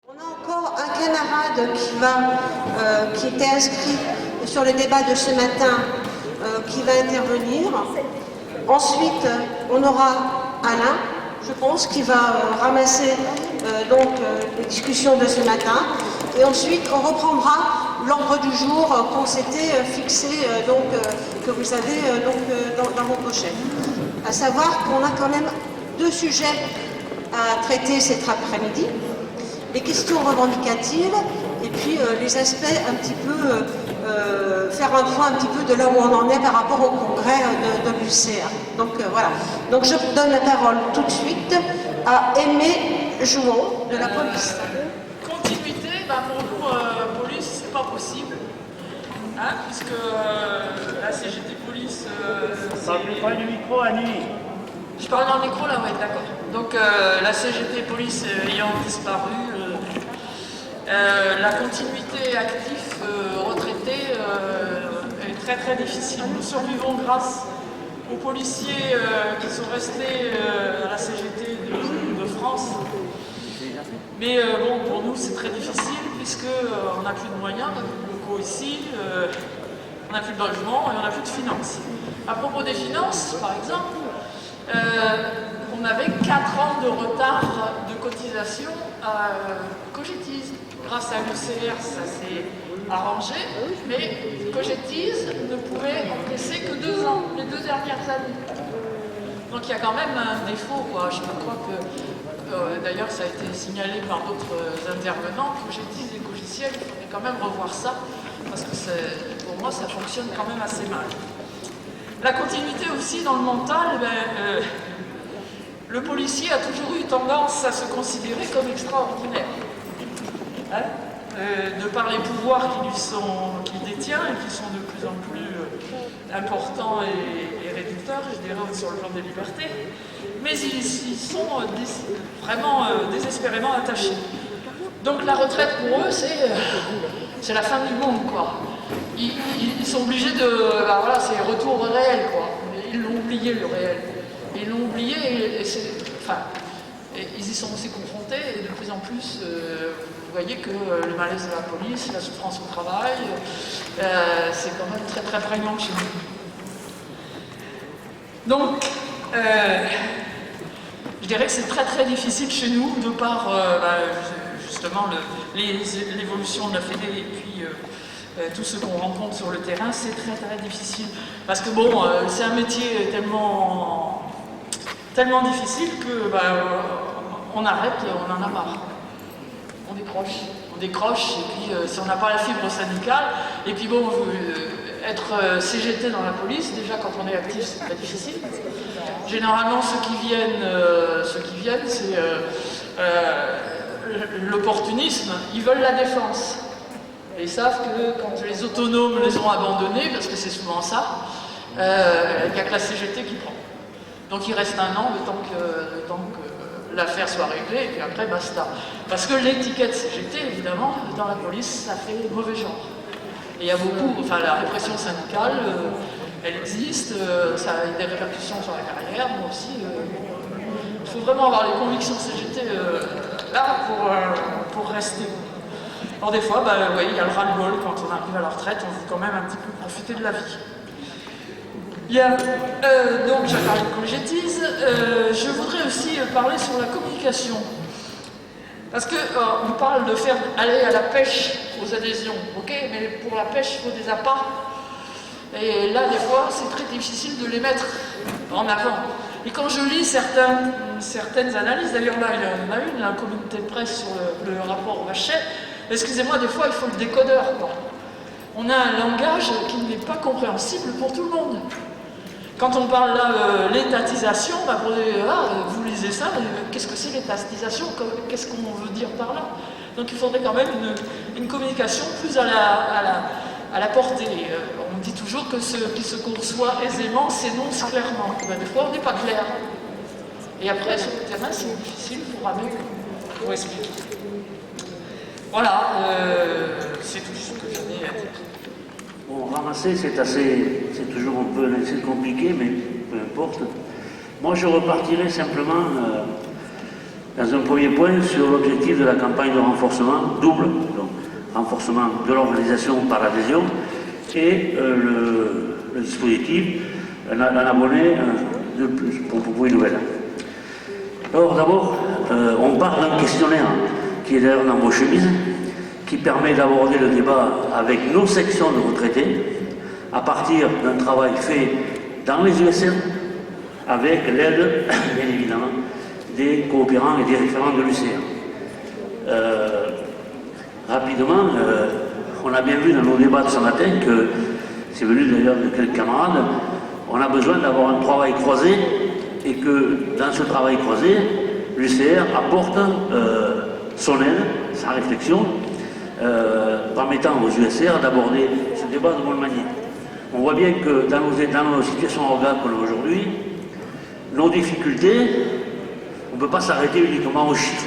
On a encore un camarade qui était inscrit sur le débat de ce matin, qui va intervenir. Ensuite, on aura Alain, je pense, qui va ramasser les discussions de ce matin. Et ensuite, on reprendra l'ordre du jour qu'on s'était fixé, que vous avez dans vos pochettes. À savoir qu'on a quand même 2 sujets à traiter cet après-midi. Les questions revendicatives et puis les aspects un petit peu, faire un point un petit peu de là où on en est par rapport au congrès de l'UCR. Donc voilà. Donc je donne la parole tout de suite à Aimé Jouon de la police. Continuité, pour nous, police, c'est pas possible. Hein, puisque la CGT police. Parlez pas du micro, Annie. Je parle dans le micro là, ouais, d'accord. Donc la CGT police ayant disparu, la continuité actif retraité est très très difficile. Nous survivons grâce aux policiers qui sont restés à la CGT de France. Mais bon, pour nous c'est très difficile puisqu'on n'a plus de moyens, on n'a plus de locaux ici, on n'a plus de logement et on n'a plus de finances. À propos des finances, par exemple, on avait 4 ans de retard de cotisation à Cogetise. Grâce à l'UCR, ça s'est arrangé, mais Cogetise ne pouvait encaisser que 2 ans, les 2 dernières années. Donc il y a quand même un défaut, quoi. Je crois que, d'ailleurs, ça a été signalé par d'autres intervenants, Cogetise et Cogiciel, il faudrait quand même revoir ça, parce que pour moi, ça fonctionne quand même assez mal. La continuité aussi dans le mental, le policier a toujours eu tendance à se considérer comme extraordinaire. Hein, de par les pouvoirs qu'il détient et qui sont de plus en plus importants et réducteurs, je dirais, sur le plan des libertés, mais ils sont vraiment désespérément attachés. Donc la retraite pour eux, c'est la fin du monde, quoi. Ils sont obligés de... voilà, c'est retour au réel, quoi. Ils l'ont oublié, le réel. Ils l'ont oublié et ils y sont aussi confrontés et de plus en plus, vous voyez que le malaise de la police, la souffrance au travail, c'est quand même très très prégnant chez nous. Donc, je dirais que c'est très très difficile chez nous de par justement l'évolution de la Fédé et puis tout ce qu'on rencontre sur le terrain, c'est très très difficile. Parce que bon, c'est un métier tellement difficile que on arrête, on en a marre. On décroche, et puis si on n'a pas la fibre syndicale, et puis bon, être CGT dans la police, déjà quand on est actif, c'est très difficile. Généralement, ceux qui viennent, c'est l'opportunisme, ils veulent la défense. Et ils savent que quand les autonomes les ont abandonnés, parce que c'est souvent ça, il n'y a que la CGT qui prend. Donc il reste 1 an, le temps que l'affaire soit réglée, et puis après basta. Parce que l'étiquette CGT, évidemment, dans la police, ça fait mauvais genre. Et il y a beaucoup, la répression syndicale, elle existe, ça a des répercussions sur la carrière, mais aussi, il faut vraiment avoir les convictions CGT là pour rester. Alors des fois, oui, il y a le ras-le-bol quand on arrive à la retraite, on veut quand même un petit peu profiter de la vie. Donc j'ai parlé de Cogetise, je voudrais aussi parler sur la communication. Parce qu'on parle de faire aller à la pêche aux adhésions, ok, mais pour la pêche, il faut des appâts. Et là, des fois, c'est très difficile de les mettre en avant. Et quand je lis certaines analyses, d'ailleurs là, il y en a une, la communauté de presse sur le rapport Vachet, excusez-moi, des fois, il faut le décodeur, quoi. On a un langage qui n'est pas compréhensible pour tout le monde. Quand on parle là l'étatisation, vous lisez ça, qu'est-ce que c'est l'étatisation? Qu'est-ce qu'on veut dire par là? Donc il faudrait quand même une communication plus à la portée. On dit toujours que ce qui se conçoit aisément s'énonce clairement. Des fois on n'est pas clair. Et après sur le terrain c'est difficile pour expliquer. Voilà, c'est tout ce que j'en ai à dire. Bon, ramasser, c'est toujours un peu compliqué, mais peu importe. Moi, je repartirai simplement Dans un premier point, sur l'objectif de la campagne de renforcement double, donc renforcement de l'organisation par l'adhésion et le dispositif, un abonné de plus pour une nouvelle. Alors d'abord, on part d'un questionnaire qui est d'ailleurs dans vos chemises, qui permet d'aborder le débat avec nos sections de retraités à partir d'un travail fait dans les USR avec l'aide, bien évidemment, des coopérants et des référents de l'UCR. Rapidement, on a bien vu dans nos débats de ce matin que, c'est venu d'ailleurs de quelques camarades, on a besoin d'avoir un travail croisé et que dans ce travail croisé, l'UCR apporte son aide, sa réflexion, permettant aux USR d'aborder ce débat de bonne manière. On voit bien que dans nos situations organes qu'on a aujourd'hui, nos difficultés, on ne peut pas s'arrêter uniquement aux chiffres.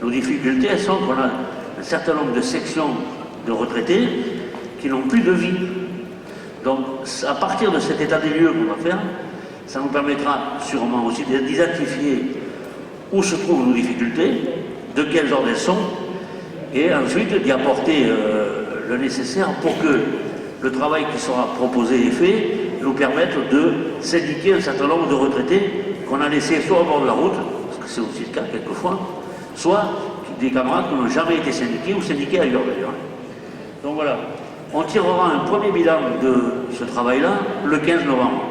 Nos difficultés, elles sont qu'on a un certain nombre de sections de retraités qui n'ont plus de vie. Donc, à partir de cet état des lieux qu'on va faire, ça nous permettra sûrement aussi d'identifier où se trouvent nos difficultés, de quelles ordres elles sont, et ensuite d'y apporter le nécessaire pour que le travail qui sera proposé et fait nous permette de syndiquer un certain nombre de retraités qu'on a laissés soit au bord de la route, parce que c'est aussi le cas quelquefois, soit des camarades qui n'ont jamais été syndiqués ou syndiqués ailleurs d'ailleurs. Donc voilà, on tirera un premier bilan de ce travail-là le 15 novembre.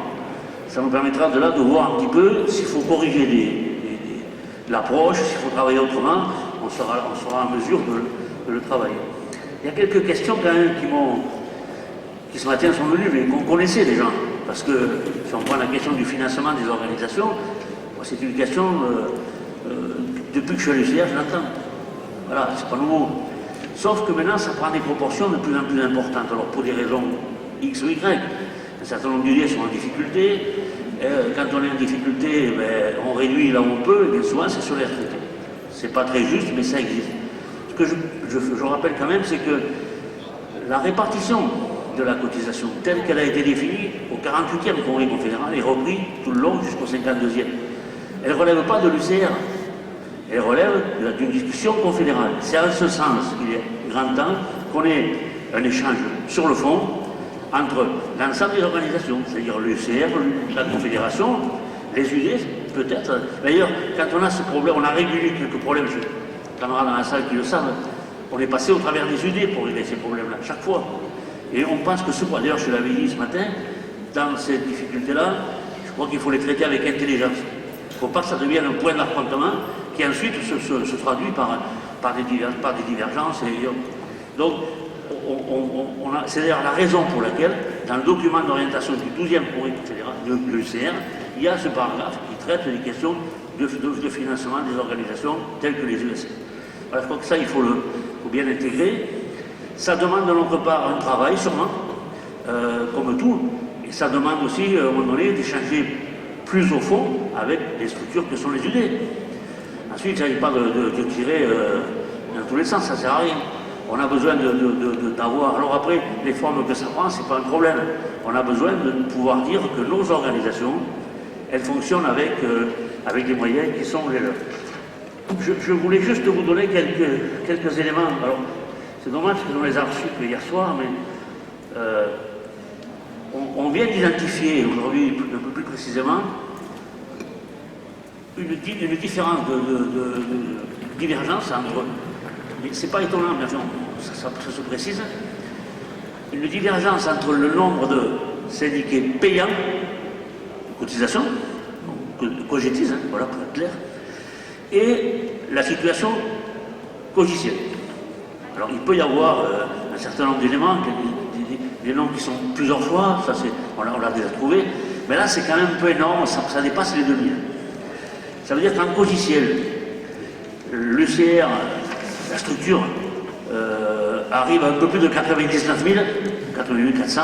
Ça nous permettra de là de voir un petit peu s'il faut corriger l'approche, s'il faut travailler autrement, on sera en mesure de le travailler. Il y a quelques questions quand même qui ce matin sont venues, mais qu'on connaissait déjà. Parce que si on prend la question du financement des organisations, c'est une question, depuis que je suis à l'UCR, je l'entends. Voilà, c'est pas nouveau. Sauf que maintenant, ça prend des proportions de plus en plus importantes. Alors pour des raisons X ou Y, un certain nombre d'idées sont en difficulté. Quand on est en difficulté, on réduit là où on peut, et bien souvent c'est sur les retraités. C'est pas très juste, mais ça existe. Ce que je rappelle quand même, c'est que la répartition de la cotisation, telle qu'elle a été définie au 48e Congrès confédéral, est reprise tout le long jusqu'au 52e. Elle ne relève pas de l'UCR, elle relève d'une discussion confédérale. C'est en ce sens qu'il est grand temps qu'on ait un échange sur le fond entre l'ensemble des organisations, c'est-à-dire l'UCR, la Confédération, les UD, peut-être. D'ailleurs, quand on a ce problème, on a régulé quelques problèmes, j'ai des camarades dans la salle qui le savent, on est passé au travers des UD pour régler ces problèmes-là, chaque fois. Et on pense que ce point, d'ailleurs je l'avais dit ce matin, dans ces difficultés-là, je crois qu'il faut les traiter avec intelligence. Il ne faut pas que ça devienne un point d'affrontement qui ensuite se traduit par des divergences. Donc, c'est d'ailleurs la raison pour laquelle, dans le document d'orientation du 12e Congrès confédéral de l'UCR, il y a ce paragraphe qui traite des questions de financement des organisations telles que les USR. Alors, je crois que ça, il faut bien intégrer. Ça demande de notre part un travail, sûrement, comme tout, et ça demande aussi, à un moment donné, d'échanger plus au fond avec les structures que sont les UD. Ensuite, il ne s'agit pas de tirer dans tous les sens, ça ne sert à rien. On a besoin d'avoir... Alors après, les formes que ça prend, ce n'est pas un problème. On a besoin de pouvoir dire que nos organisations, elles fonctionnent avec des moyens qui sont les leurs. Je voulais juste vous donner quelques éléments. Alors, c'est dommage que nous les avons reçus hier soir, mais on vient d'identifier aujourd'hui, un peu plus précisément, une différence de divergence entre... Mais c'est pas étonnant, mais enfin, ça se précise. Une divergence entre le nombre de syndiqués payants, cotisation, cogétise, voilà pour être clair, et la situation cogicielle. Alors il peut y avoir un certain nombre d'éléments, des noms qui sont plusieurs fois, ça on l'a déjà trouvé, mais là c'est quand même un peu énorme, ça dépasse les 2000. Ça veut dire qu'en cogiciel, l'UCR, la structure, arrive à un peu plus de 99 000, 88 400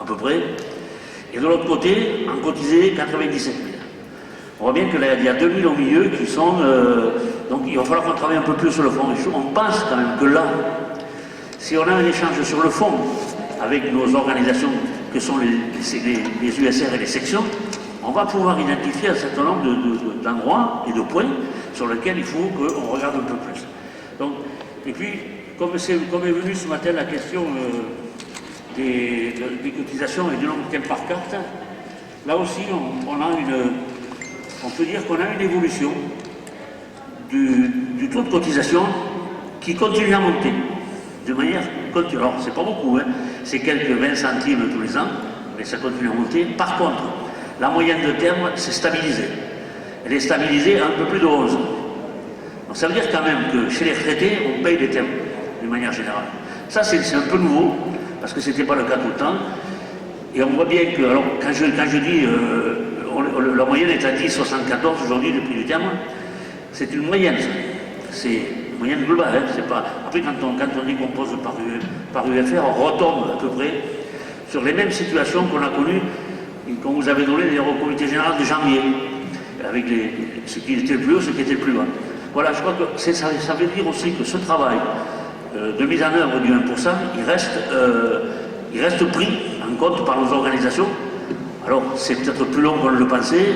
à peu près, et de l'autre côté, en cotisé, 97 000. On voit bien qu'il y a 2000 au milieu qui sont... donc il va falloir qu'on travaille un peu plus sur le fond. On pense quand même que là, si on a un échange sur le fond avec nos organisations que sont les USR et les sections, on va pouvoir identifier un certain nombre d'endroits et de points sur lequel il faut qu'on regarde un peu plus. Donc, et puis, comme est venu ce matin la question des cotisations et du nombre de thèmes par carte, là aussi, on peut dire qu'on a une évolution du taux de cotisation qui continue à monter de manière continue. Alors, c'est pas beaucoup, hein, c'est quelques 20 centimes tous les ans, mais ça continue à monter. Par contre, la moyenne de terme s'est stabilisée. Elle est stabilisée à un peu plus de 11. Donc, ça veut dire quand même que chez les retraités, on paye des termes, de manière générale. Ça, c'est un peu nouveau, parce que ce n'était pas le cas tout le temps. Et on voit bien que, alors, quand je dis la moyenne est à 10,74 aujourd'hui, le prix du terme, c'est une moyenne. C'est une moyenne globale. Hein, c'est pas... Après, quand on décompose par UFR, on retombe à peu près sur les mêmes situations qu'on a connues, qu'on vous avait donné d'ailleurs au comité général de janvier, avec ce qui était le plus haut, ce qui était le plus bas. Voilà, je crois que ça veut dire aussi que ce travail de mise en œuvre du 1%, il reste pris en compte par nos organisations. Alors, c'est peut-être plus long qu'on le pensait,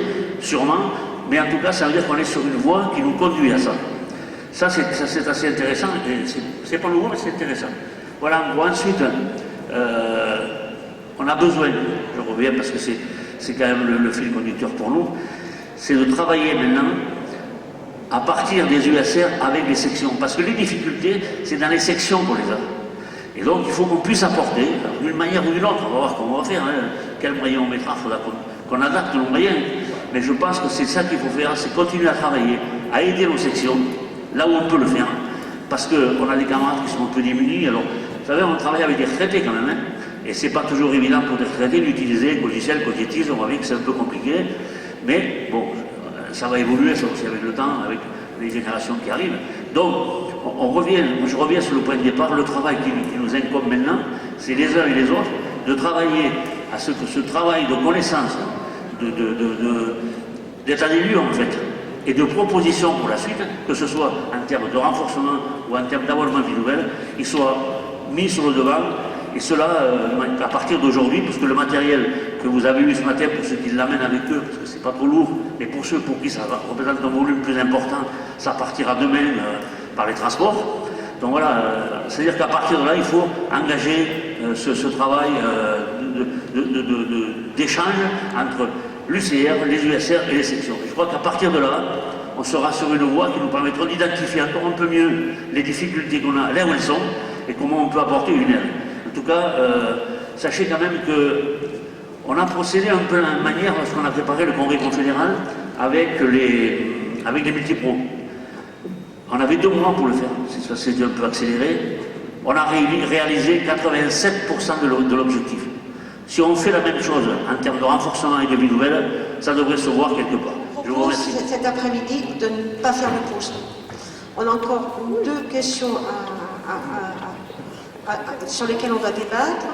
sûrement, mais en tout cas, ça veut dire qu'on est sur une voie qui nous conduit à ça. Ça, c'est assez intéressant, et c'est pas nouveau, mais c'est intéressant. Voilà, en gros, ensuite, on a besoin, je reviens parce que c'est quand même le fil conducteur pour nous, c'est de travailler maintenant à partir des USR avec les sections. Parce que les difficultés, c'est dans les sections qu'on les a. Et donc, il faut qu'on puisse apporter, d'une manière ou d'une autre, on va voir comment on va faire, hein, quels moyens on mettra, il faudra qu'on adapte nos moyens. Mais je pense que c'est ça qu'il faut faire, c'est continuer à travailler, à aider nos sections, là où on peut le faire. Parce qu'on a des camarades qui sont un peu démunis. Alors, vous savez, on travaille avec des retraités quand même, hein, et c'est pas toujours évident pour des retraités d'utiliser le logiciel Cogietis, on voit bien que c'est un peu compliqué. Mais bon, ça va évoluer, ça aussi avec le temps, avec les générations qui arrivent. Donc, je reviens sur le point de départ, le travail qui nous incombe maintenant, c'est les uns et les autres, de travailler à ce que ce travail de connaissance, d'état des lieux en fait, et de propositions pour la suite, que ce soit en termes de renforcement ou en termes d'abonnement de vie nouvelle, il soit mis sur le devant, et cela à partir d'aujourd'hui, puisque le matériel que vous avez eu ce matin, pour ceux qui l'amènent avec eux, parce que c'est pas trop lourd, mais pour ceux pour qui ça représente un volume plus important, ça partira demain par les transports. Donc voilà, c'est-à-dire qu'à partir de là, il faut engager ce travail d'échange entre l'UCR, les USR et les sections. Et je crois qu'à partir de là, on sera sur une voie qui nous permettra d'identifier encore un peu mieux les difficultés qu'on a, là où elles sont, et comment on peut apporter une aide. En tout cas, sachez quand même qu'on a procédé un peu de la même manière lorsqu'on a préparé le congrès confédéral avec les multipros. On avait 2 mois pour le faire, ça s'est un peu accéléré. On a réalisé 87% de l'objectif. Si on fait la même chose en termes de renforcement et de vie nouvelle, ça devrait se voir quelque part. Je vous remercie. Cet après-midi de ne pas faire le pause. On a encore 2 questions sur lesquelles on va débattre.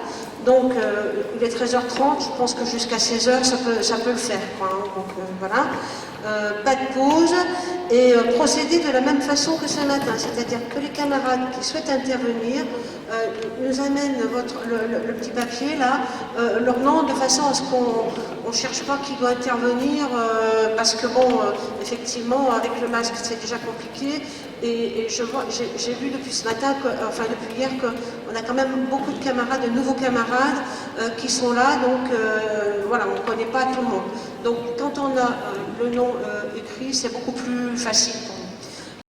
Donc, il est 13h30, je pense que jusqu'à 16h, ça peut le faire. Quoi, hein. Donc, voilà. Pas de pause et procéder de la même façon que ce matin. C'est-à-dire que les camarades qui souhaitent intervenir nous amènent le petit papier, là, leur nom, de façon à ce qu'on ne cherche pas qui doit intervenir, parce que, bon, effectivement, avec le masque, c'est déjà compliqué. Et j'ai vu depuis ce matin, depuis hier, qu'on a quand même beaucoup de camarades, de nouveaux camarades qui sont là, donc voilà, on ne connaît pas tout le monde. Donc quand on a le nom écrit, c'est beaucoup plus facile pour